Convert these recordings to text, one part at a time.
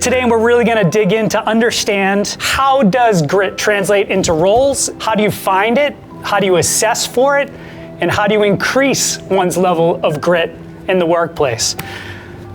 Today, we're really going to dig in to understand how does grit translate into roles? How do you find it? How do you assess for it? And how do you increase one's level of grit in the workplace?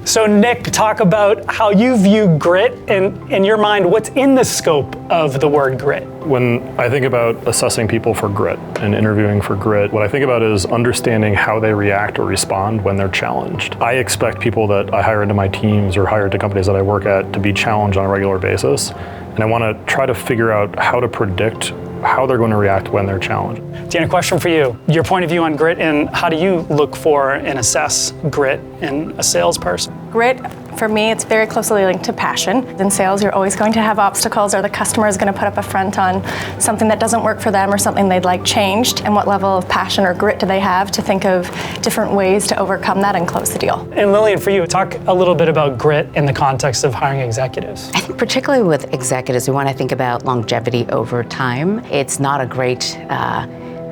So Nick, talk about how you view grit and in your mind, what's in the scope of the word grit? When I think about assessing people for grit and interviewing for grit, what I think about is understanding how they react or respond when they're challenged. I expect people that I hire into my teams or hire into companies that I work at to be challenged on a regular basis. And I want to try to figure out how to predict how they're going to react when they're challenged. Dan, a question for you. Your point of view on grit, and how do you look for and assess grit in a salesperson? Grit, for me, it's very closely linked to passion. In sales, you're always going to have obstacles, or the customer is going to put up a front on something that doesn't work for them or something they'd like changed. And what level of passion or grit do they have to think of different ways to overcome that and close the deal? And Lillian, for you, talk a little bit about grit in the context of hiring executives. I think particularly with executives, we want to think about longevity over time. It's not a great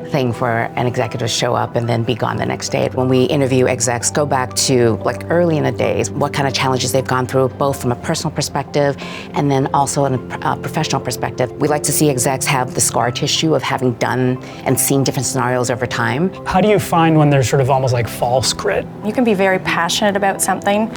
thing for an executive to show up and then be gone the next day. When we interview execs, go back to like early in the days, what kind of challenges they've gone through, both from a personal perspective and then also in a professional perspective. We like to see execs have the scar tissue of having done and seen different scenarios over time. How do you find when there's sort of almost like false grit? You can be very passionate about something,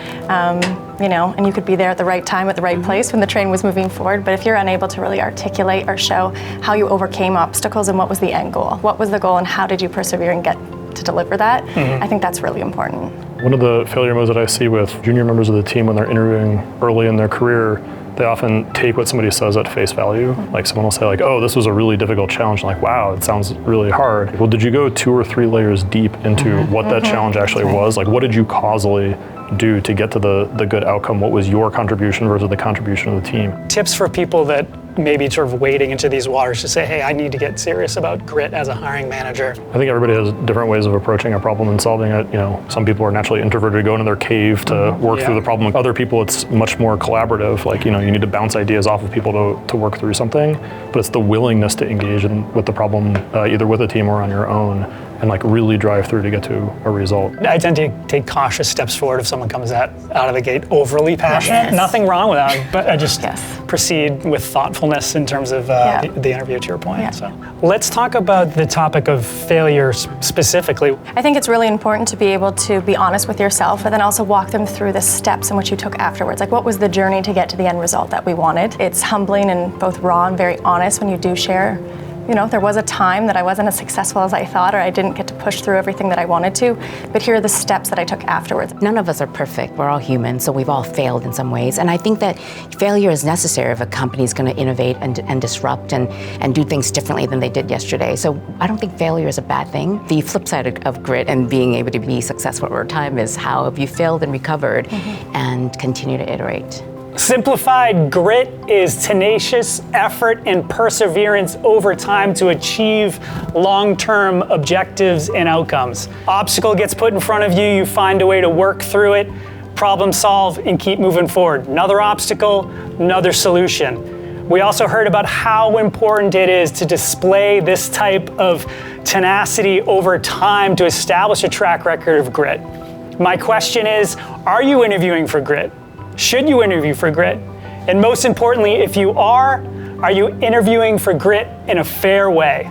and you could be there at the right time at the right place when the train was moving forward, but if you're unable to really articulate or show how you overcame obstacles and what was the end goal, what was the goal and how did you persevere and get to deliver that, I think that's really important. One of the failure modes that I see with junior members of the team when they're interviewing early in their career, they often take what somebody says at face value. Like someone will say like, oh, this was a really difficult challenge. I'm like, wow, it sounds really hard. Well, did you go 2 or 3 layers deep into what that challenge actually was? Like, what did you causally do to get to the good outcome? What was your contribution versus the contribution of the team? Tips for people that maybe sort of wading into these waters to say, hey, I need to get serious about grit as a hiring manager? I think everybody has different ways of approaching a problem and solving it. Some people are naturally introverted, go into their cave to work through the problem. Other people, it's much more collaborative. Like, you need to bounce ideas off of people to work through something, but it's the willingness to engage with the problem, either with a team or on your own, and like really drive through to get to a result. I tend to take cautious steps forward if someone comes out of the gate overly passionate. Yes. Nothing wrong with that, but I just proceed with thoughtfulness in terms of the interview, to your point. Yeah. So let's talk about the topic of failure specifically. I think it's really important to be able to be honest with yourself and then also walk them through the steps in which you took afterwards. Like, what was the journey to get to the end result that we wanted? It's humbling and both raw and very honest when you do share. There was a time that I wasn't as successful as I thought, or I didn't get to push through everything that I wanted to, but here are the steps that I took afterwards. None of us are perfect. We're all human, so we've all failed in some ways. And I think that failure is necessary if a company is going to innovate and disrupt and do things differently than they did yesterday. So I don't think failure is a bad thing. The flip side of grit and being able to be successful over time is how have you failed and recovered and continue to iterate. Simplified, grit is tenacious effort and perseverance over time to achieve long-term objectives and outcomes. Obstacle gets put in front of you, you find a way to work through it, problem solve, and keep moving forward. Another obstacle, another solution. We also heard about how important it is to display this type of tenacity over time to establish a track record of grit. My question is, are you interviewing for grit? Should you interview for grit? And most importantly, if you are you interviewing for grit in a fair way?